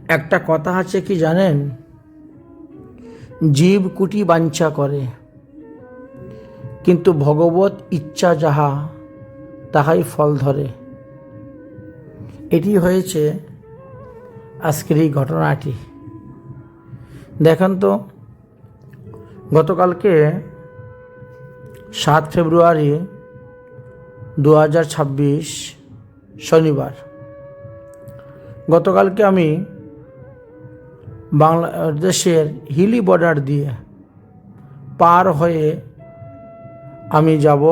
একটা কথা আছে কি জানেন, জীব কুটি বাঞ্ছা করে, কিন্তু ভগবত ইচ্ছা যাহা তাহাই ফল ধরে। এটি হয়েছে আজকের এই ঘটনাটি। দেখেন তো, গতকালকে 7 ফেব্রুয়ারি 2026 শনিবার, গতকালকে আমি বাংলাদেশের হিলি বর্ডার দিয়ে পার হয়ে আমি যাব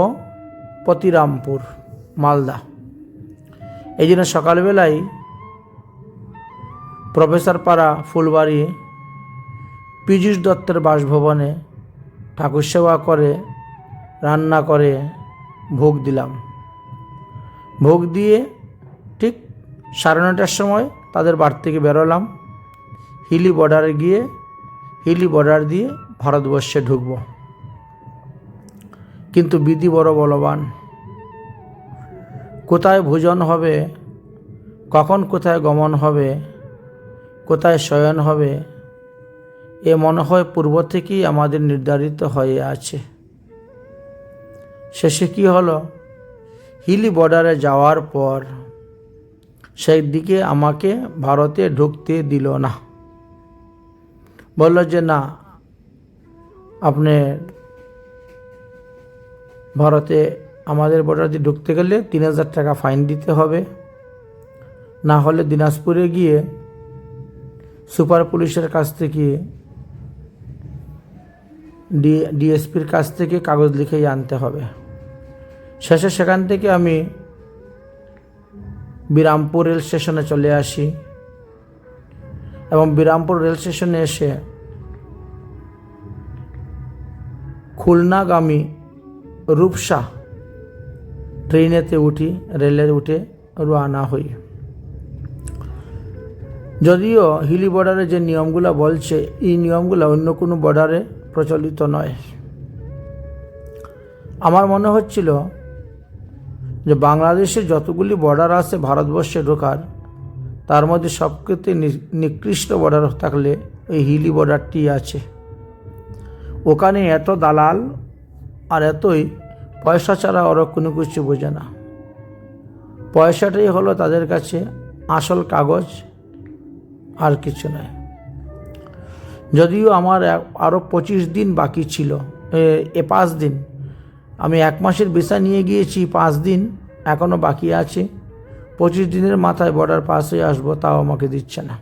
পতিরামপুর, মালদা। এই জন্য সকালবেলায় প্রফেসর পাড়া ফুলবাড়ি পীযূষ দত্তের বাসভবনে ঠাকুর সেবা করে রান্না করে ভোগ দিলাম। ভোগ দিয়ে ঠিক 9:30টার সময় তাদের বাড়ি থেকে বেরোলাম। হিলি বর্ডারে গিয়ে হিলি বর্ডার দিয়ে ভারতবর্ষে ঢুকব। কিন্তু বিধি বড় বলবান। কোথায় ভোজন হবে, কখন কোথায় গমন হবে, কোথায় শয়ন হবে, এ মনে হয় পূর্ব থেকেই আমাদের নির্ধারিত হয়ে আছে। শেষে কি হলো, হিলি বর্ডারে যাওয়ার পর সেই দিকে আমাকে ভারতে ঢুকতে দিল না। বলল যে না, আপনি ভারতে আমাদের বর্ডার দিয়ে ঢুকতে গেলে 3000 টাকা ফাইন দিতে হবে, না হলে দিনাজপুরে গিয়ে সুপার পুলিশের কাছ থেকে ডিএসপির কাছ থেকে কাগজ লিখে আনতে হবে। শেষে সেখান থেকে আমি বিরামপুর রেল স্টেশনে চলে আসি এবং বিরামপুর রেল স্টেশনে এসে খুলনাগামী রূপসা ট্রেনেতে উঠি, রেলের উঠে রওনা হই। যদিও হিলি বর্ডারে যে নিয়মগুলো বলছে, এই নিয়মগুলো অন্য কোনো বর্ডারে প্রচলিত নয়। আমার মনে হচ্ছিল যে বাংলাদেশে যতগুলি বর্ডার আছে ভারতবর্ষে ঢোকার, তার মধ্যে সবথেকে নিকৃষ্ট বর্ডার থাকলে এই হিলি বর্ডারটি আছে। ওখানে এত দালাল আর এতই পয়সা ছাড়া ওরা কোনো কিছু বোঝে না। পয়সাটাই হলো তাদের কাছে আসল কাগজ, আর কিছু নয়। যদিও আমার আরও 25 দিন বাকি ছিল, 5 দিন, আমি 1 মাসের ভিসা নিয়ে গিয়েছি, 5 দিন এখনও বাকি আছে। 25 দিনের মাথায় বর্ডার পাস হয়ে আসবো, তাও আমাকে দিচ্ছে না।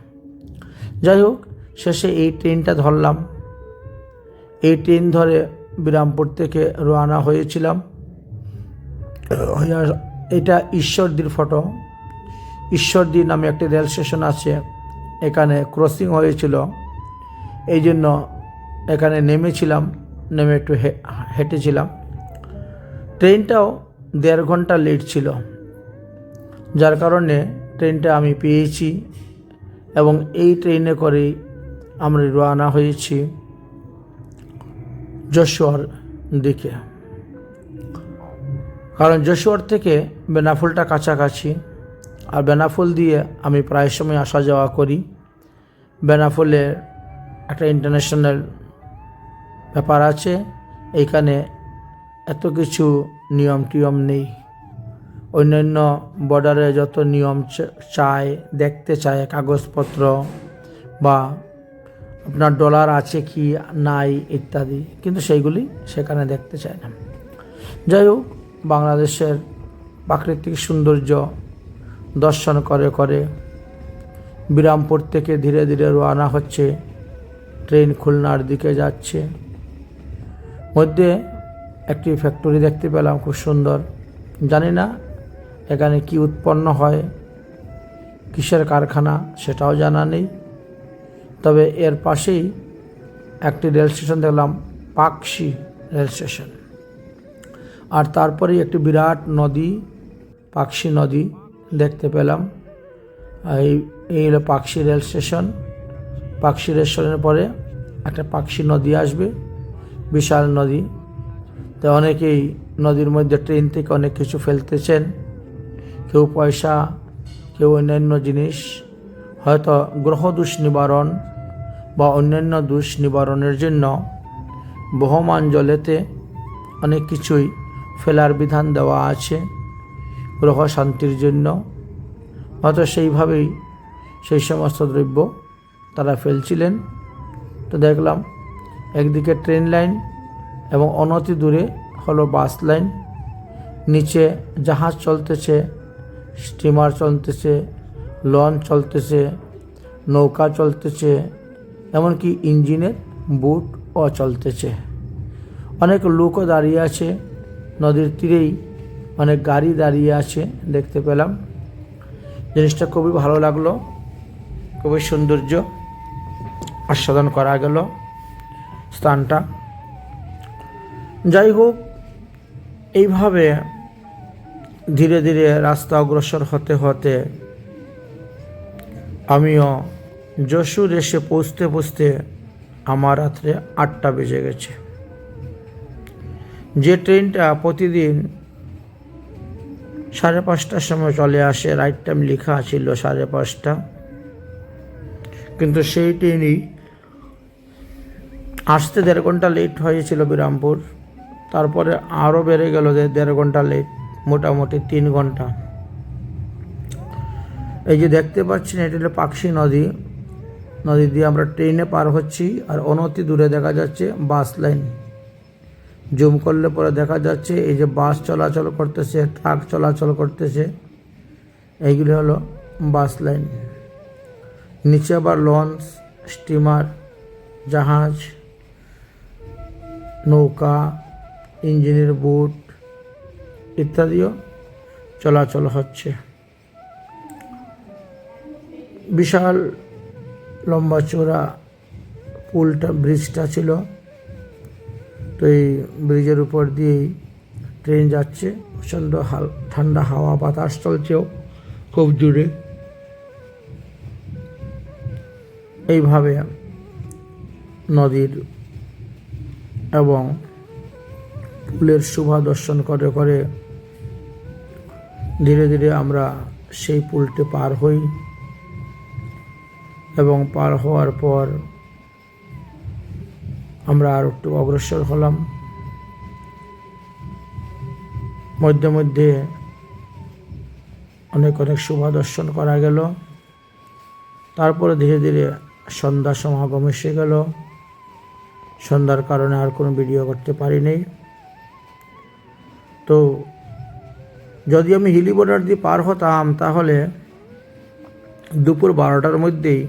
যাই হোক, শেষে এই ট্রেনটা ধরলাম। এই ট্রেন ধরে বিরামপুর থেকে রওনা হয়েছিলাম। এটা ঈশ্বরদীর ফটো। ঈশ্বরদী নামে একটি রেল স্টেশন আছে, এখানে ক্রসিং হয়েছিল, এই জন্য এখানে নেমেছিলাম, নেমে একটু হেঁটেছিলাম। ট্রেনটাও 1.5 ঘন্টা লেট ছিল, যার কারণে ট্রেনটা আমি পেয়েছি এবং এই ট্রেনে করেই আমরা রওনা হয়েছি যশোর দিকে। কারণ যশোর থেকে বেনাফুলটা কাছাকাছি, আর বেনাফুল দিয়ে আমি প্রায় সময় আসা যাওয়া করি। বেনাফুলে একটা ইন্টারন্যাশনাল ব্যাপার আছে, এইখানে এত কিছু নিয়ম টিয়ম নেই। অন্যান্য বর্ডারে যত নিয়ম চায়, দেখতে চায় কাগজপত্র বা আপনার ডলার আছে কি নাই ইত্যাদি, কিন্তু সেইগুলি সেখানে দেখতে চায় না। যাই হোক, বাংলাদেশের প্রাকৃতিক সৌন্দর্য দর্শন করে করে বিরামপুর থেকে ধীরে ধীরে রওনা হচ্ছে। ট্রেন খুলনার দিকে যাচ্ছে। মধ্যে একটি ফ্যাক্টরি দেখতে পেলাম, খুব সুন্দর। জানি না এখানে কি উৎপন্ন হয়, কিসের কারখানা, সেটাও জানা নেই। তবে এর পাশেই একটি রেল স্টেশন দেখলাম, পাকশি রেল স্টেশন। আর তারপরেই একটি বিরাট নদী, পাকশি নদী দেখতে পেলাম। এই হলো Pakshi rail station. Pakshi rail স্টেশনের পরে একটা পাকশি নদী আসবে, বিশাল নদী। তো অনেকেই নদীর মধ্যে ট্রেন থেকে অনেক কিছু ফেলতেছেন, কেউ পয়সা, কেউ অন্যান্য জিনিস, হয়তো গ্রহ দোষ নিবারণ বা অন্যান্য দোষ নিবারণের জন্য বহমান জলেতে অনেক কিছুই ফেলার বিধান দেওয়া আছে গ্রহ শান্তির জন্য। হয়তো সেইভাবেই সেই সমস্ত দ্রব্য তারা ফেলছিলেন। তো দেখলাম একদিকে ট্রেন লাইন এবং অনতি দূরে হলো বাস লাইন, নিচে জাহাজ চলতেছে, স্টিমার চলতেছে, লঞ্চ চলতেছে, নৌকা চলতেছে, এমনকি ইঞ্জিনের বুটও চলতেছে। অনেক লোকও দাঁড়িয়ে আছে, নদীর তীরেই অনেক গাড়ি দাঁড়িয়ে আছে দেখতে পেলাম। জিনিসটা খুবই ভালো লাগলো, খুবই সৌন্দর্য আস্বাদন করা গেল স্থানটা। যাই হোক, এইভাবে ধীরে ধীরে রাস্তা অগ্রসর হতে হতে আমিও যশোর এসে পৌঁছতে পৌঁছতে আমার রাত্রে 8টা বেজে গেছে। যে ট্রেনটা প্রতিদিন 5:30টার সময় চলে আসে, রাইট টাইম লেখা ছিল 5:30, কিন্তু সেই ট্রেনই আসতে 1.5 ঘন্টা লেট হয়েছিল বিরামপুর। তারপরে আরও বেড়ে গেল 1.5 ঘন্টা লেট, মোটামুটি 3 ঘন্টা। এই যে দেখতে পাচ্ছেন, এটা হলো পাকশি নদী। নদী দিয়ে আমরা ট্রেনে পার হচ্ছি, আর অনতি দূরে দেখা যাচ্ছে বাস লাইন। জুম করলে পরে দেখা যাচ্ছে এই যে বাস চলাচল করতেছে, ট্রাক চলাচল করতেছে, এইগুলি হলো বাস লাইন। নিচে আবার লঞ্চ, স্টিমার, জাহাজ, নৌকা, ইঞ্জিনের বুট ইত্যাদিও চলাচল হচ্ছে। বিশাল লম্বা চওড়া পুলটা, ব্রিজটা ছিল। তো এই ব্রিজের উপর দিয়েই ট্রেন যাচ্ছে, প্রচণ্ড ঠান্ডা হাওয়া বাতাস চলছেও খুব জোরে। এইভাবে নদীর এবং পুলের শোভা দর্শন করে করে ধীরে ধীরে আমরা সেই পুলটি পার হই, এবং পার হওয়ার পর আমরা আর একটু অগ্রসর হলাম। মধ্যে মধ্যে অনেক অনেক শোভা দর্শন করা গেল। তারপরে ধীরে ধীরে সন্ধ্যা সমাগম এসে গেল। সন্ধ্যার কারণে আর কোনো ভিডিও করতে পারিনি। তো যদি আমি হিলি বর্ডার দিয়ে পার হতাম, তাহলে দুপুর 12টার মধ্যেই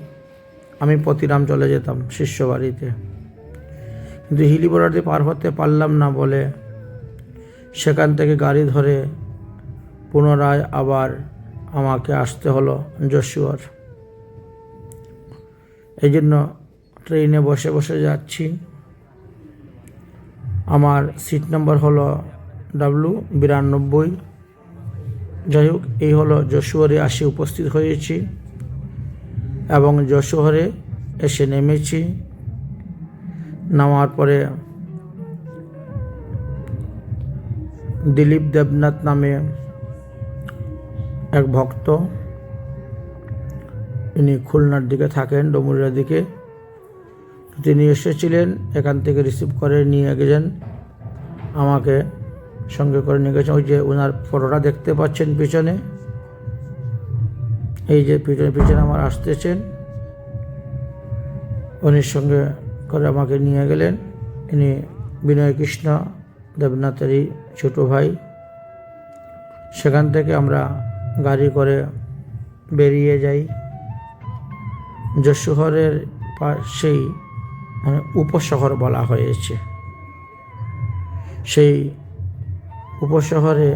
আমি পতিরাম চলে যেতাম শিষ্য বাড়িতে। কিন্তু হিলি বর্ডার দিয়ে পার হতে পারলাম না বলে সেখান থেকে গাড়ি ধরে পুনরায় আবার আমাকে আসতে হলো যশোর। এই জন্য ট্রেনে বসে বসে যাচ্ছি। আমার সিট নাম্বার হলো W92। যাই হোক, এই হলো যশোরে আসে উপস্থিত হয়েছি এবং যশোরে এসে নেমেছি। নামার পরে দিলীপ দেবনাথ নামে এক ভক্ত, ইনি খুলনার দিকে থাকেন, ডুমুরিয়ার দিকে। তিনি এসেছিলেন, এখান থেকে রিসিভ করে নিয়ে গেছেন, আমাকে সঙ্গে করে নিয়ে গেছেন। ওই যে ওনার ফটোটা দেখতে পাচ্ছেন পিছনে, এই যে পিছনে পিছনে আমার আসতেছেন, উনির সঙ্গে করে আমাকে নিয়ে গেলেন। ইনি বিনয় কৃষ্ণ দেবনাথেরই ছোটো ভাই। সেখান থেকে আমরা গাড়ি করে বেরিয়ে যাই। যশোরের পাশেই মানে উপশহর বলা হয়েছে। সেই উপশহরে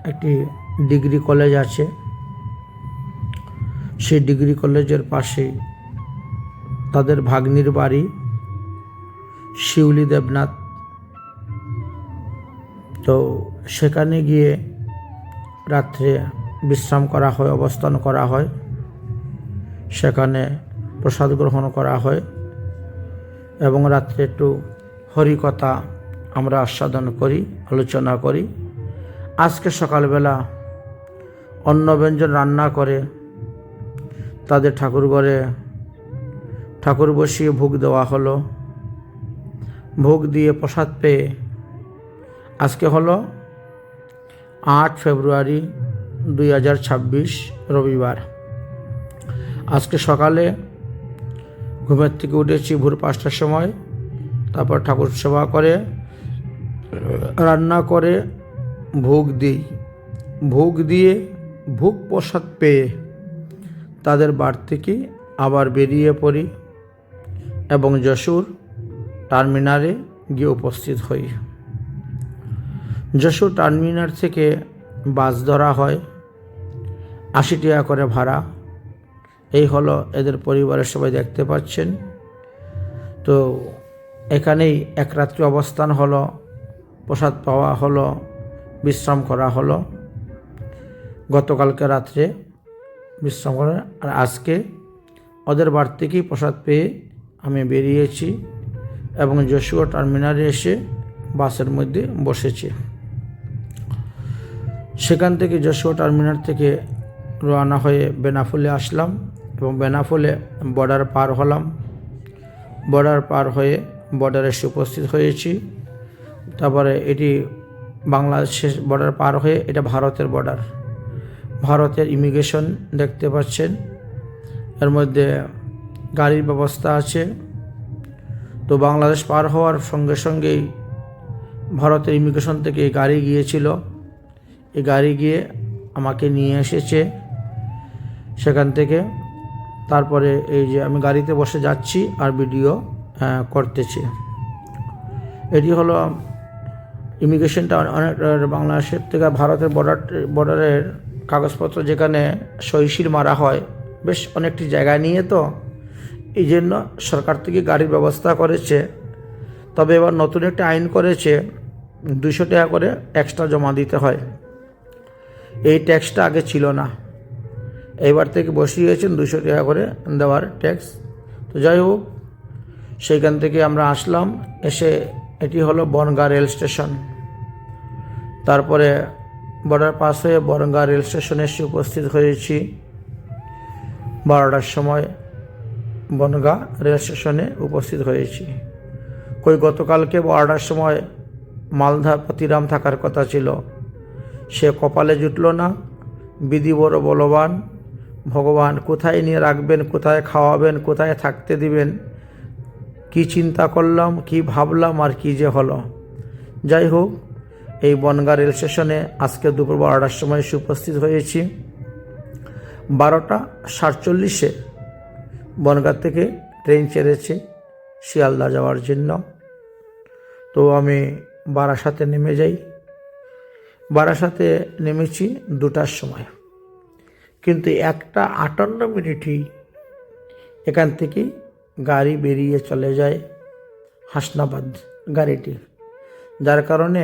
একটি ডিগ্রি কলেজ আছে। সেই ডিগ্রি কলেজের পাশেই তাদের ভাগ্নির বাড়ি, শিউলি দেবনাথ। তো সেখানে গিয়ে রাত্রে বিশ্রাম করা হয়, অবস্থান করা হয়। সেখানে প্রসাদ গ্রহণ করা হয় এবং রাত্রে একটু হরিকথা আমরা আস্বাদন করি, আলোচনা করি। আজকে সকালবেলা অন্ন ব্যঞ্জন রান্না করে তাদের ঠাকুর ঘরে ঠাকুর বসিয়ে ভোগ দেওয়া হলো। ভোগ দিয়ে প্রসাদ পেয়ে আজকে হলো 8 ফেব্রুয়ারি 2026 রবিবার। আজকে সকালে ঘুমের থেকে উঠেছি ভোর 5টার সময়। তারপর ঠাকুর সেবা করে রান্না করে ভোগ দিই। ভোগ দিয়ে ভোগ প্রসাদ পেয়ে তাদের বাড়ি থেকে আবার বেরিয়ে পড়ি এবং যশোর টার্মিনালে গিয়ে উপস্থিত হই। যশোর টার্মিনাল থেকে বাস ধরা হয়, 80 টাকা করে ভাড়া। এই হলো এদের পরিবারের সবাই দেখতে পাচ্ছেন। তো এখানেই এক রাত্রি অবস্থান হলো, প্রসাদ পাওয়া হলো, বিশ্রাম করা হলো। গতকালকে রাত্রে বিশ্রাম করে আর আজকে ওদের বাড়ি থেকেই প্রসাদ পেয়ে আমি বেরিয়েছি এবং যশোর টার্মিনালে এসে বাসের মধ্যে বসেছি। সেখান থেকে যশোর টার্মিনাল থেকে রওনা হয়ে বেনাফুলে আসলাম এবং বেনাফুলে বর্ডার পার হলাম। বর্ডার পার হয়ে বর্ডারে এসে উপস্থিত হয়েছি। তারপরে এটি বাংলাদেশের বর্ডার পার হয়ে এটা ভারতের বর্ডার। ভারতের ইমিগ্রেশন দেখতে পাচ্ছেন, এর মধ্যে গাড়ির ব্যবস্থা আছে। তো বাংলাদেশ পার হওয়ার সঙ্গে সঙ্গেই ভারতের ইমিগ্রেশন থেকে গাড়ি গিয়েছিল। এই গাড়ি গিয়ে আমাকে নিয়ে এসেছে সেখান থেকে। তারপরে এই যে আমি গাড়িতে বসে যাচ্ছি আর ভিডিও করতেছি। এটি হলো ইমিগ্রেশনটা অনেক বাংলাদেশের থেকে ভারতের বর্ডারের কাগজপত্র যেখানে সইশিল মারা হয়, বেশ অনেকটি জায়গা নিয়ে, তো এই জন্য সরকার থেকে গাড়ির ব্যবস্থা করেছে। তবে এবার নতুন একটা আইন করেছে, 200 টাকা করে এক্সট্রা জমা দিতে হয়। এই ট্যাক্সটা আগে ছিল না, এইবার থেকে বসিয়েছেন 200 টাকা করে দেওয়ার ট্যাক্স। তো যাই হোক, সেইখান থেকে আমরা আসলাম। এসে এটি হলো বনগাঁ রেল স্টেশন। তারপরে বর্ডার পাস হয়ে বনগাঁ রেল স্টেশনে এসে উপস্থিত হয়েছি 12টার সময়। বনগাঁ রেল স্টেশনে উপস্থিত হয়েছি। গতকালকে 12টার সময় মালদা প্রতিরাম থাকার কথা ছিল, সে কপালে জুটল না। বিধি বড় বলবান, ভগবান কোথায় নিয়ে রাখবেন, কোথায় খাওয়াবেন, কোথায় থাকতে দিবেন, কি চিন্তা করলাম, কি ভাবলাম আর কি যে হলো। যাই হোক, এই বনগাঁ রেল স্টেশনে আজকে দুপুর 12টার সময় এসে উপস্থিত হয়েছি। 12টা 47-এ বনগাঁ থেকে ট্রেন ছেড়েছে শিয়ালদা যাওয়ার জন্য। তো আমি বারাসাতে নেমে যাই। বারাসাতে নেমেছি 2টার সময়, কিন্তু 1:58 এখান থেকে গাড়ি বেরিয়ে চলে যায় হাসনাবাদ গাড়িটি, যার কারণে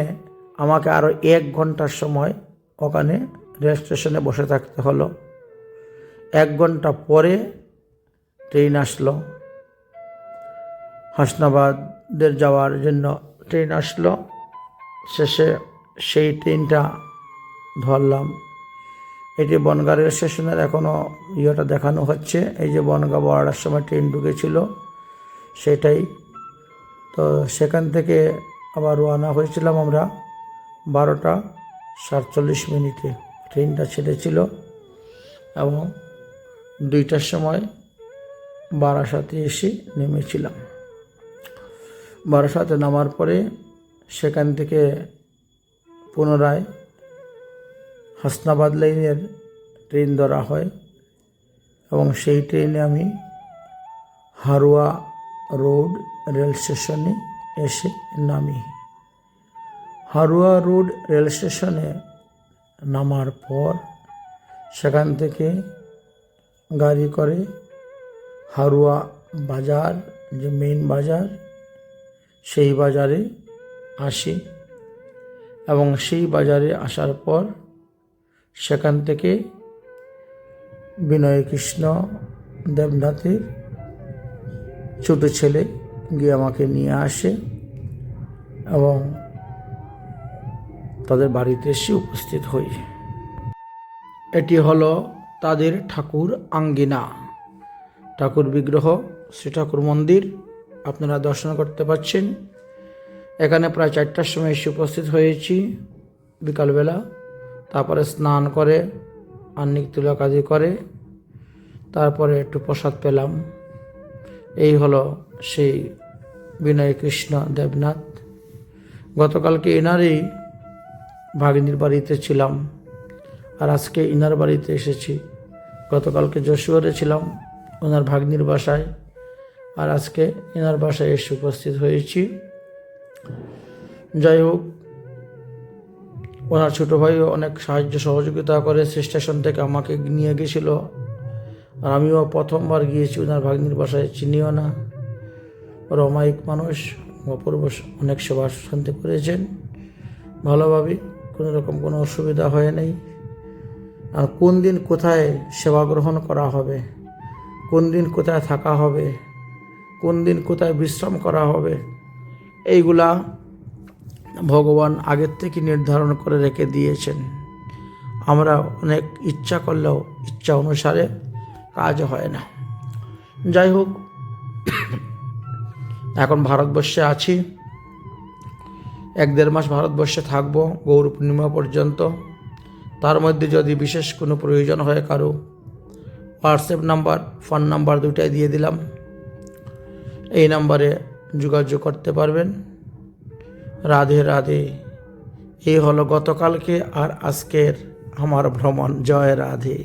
আমাকে আরও 1 ঘন্টার সময় ওখানে রেল স্টেশনে বসে থাকতে হলো। 1 ঘন্টা পরে ট্রেন আসলো, হাসনাবাদের যাওয়ার জন্য ট্রেন আসলো। শেষে সেই ট্রেনটা ধরলাম। এটি বনগাঁ রেল স্টেশনের এখনও ইয়েটা দেখানো হচ্ছে। এই যে বনগাঁ 12টার সময় ট্রেন ঢুকেছিল সেটাই। তো সেখান থেকে আবার রওনা হয়েছিলাম আমরা 12:47 ট্রেনটা ছেড়েছিল এবং 2টার সময় বারাসাতে এসে নেমেছিলাম। বারাসাতে নামার পরে সেখান থেকে পুনরায় হাসনাবাদ লাইনের ট্রেন ধরা হয় এবং সেই ট্রেনে আমি হারোয়া রোড রেল স্টেশনে এসে নামি। হারোয়া রোড রেল স্টেশনে নামার পর সেখান থেকে গাড়ি করে হারোয়া বাজার, যে মেইন বাজার, সেই বাজারে আসি এবং সেই বাজারে আসার পর সেখান থেকে বিনয়কৃষ্ণ দেবনাথের ছোটো ছেলে গিয়ে আমাকে নিয়ে আসে এবং তাদের বাড়িতে এসে উপস্থিত হই। এটি হলো তাদের ঠাকুর আঙ্গিনা। ঠাকুর বিগ্রহ, শ্রী ঠাকুর মন্দির আপনারা দর্শন করতে পারছেন। এখানে প্রায় 4টার সময় এসে উপস্থিত হয়েছি বিকালবেলা। তারপরে স্নান করে আহ্নিক তিলক আদি করে তারপরে একটু প্রসাদ পেলাম। এই হলো সেই বিনয় কৃষ্ণ দেবনাথ। গতকালকে এনারই ভাগ্নির বাড়িতে ছিলাম, আর আজকে ইনার বাড়িতে এসেছি। গতকালকে যশোরে ছিলাম ওনার ভাগ্নির বাসায়, আর আজকে এনার বাসায় এসে উপস্থিত হয়েছি। যাই হোক, ওনার ছোটো ভাইও অনেক সাহায্য সহযোগিতা করে, স্টেশন থেকে আমাকে নিয়ে গেছিল। আর আমিও প্রথমবার গিয়েছি ওনার ভাগ্নির বাসায়, চিনিও না। ওর অমায়িক মানুষ, অপূর্ব অনেক সেবা শান্তি করেছেন ভালোভাবে, কোনো রকম কোনো অসুবিধা হয় নাই। আর কোন দিন কোথায় সেবা গ্রহণ করা হবে, কোন দিন কোথায় থাকা হবে, কোন দিন কোথায় বিশ্রাম করা হবে, এইগুলা ভগবান আগের থেকে নির্ধারণ করে রেখে দিয়েছেন। আমরা অনেক ইচ্ছা করলেও ইচ্ছা অনুসারে কাজ হয় না। যাই হোক, এখন ভারতবর্ষে আছি, 1-1.5 মাস ভারতবর্ষে থাকবো গৌর পূর্ণিমা পর্যন্ত। তার মধ্যে যদি বিশেষ কোনো প্রয়োজন হয় কারো, হোয়াটসঅ্যাপ নাম্বার, ফোন নাম্বার দুটাই দিয়ে দিলাম, এই নাম্বারে যোগাযোগ করতে পারবেন। রাধে রাধে। এই হলো গতকালকে আর আজকের আমার ভ্রমণ। জয় রাধে।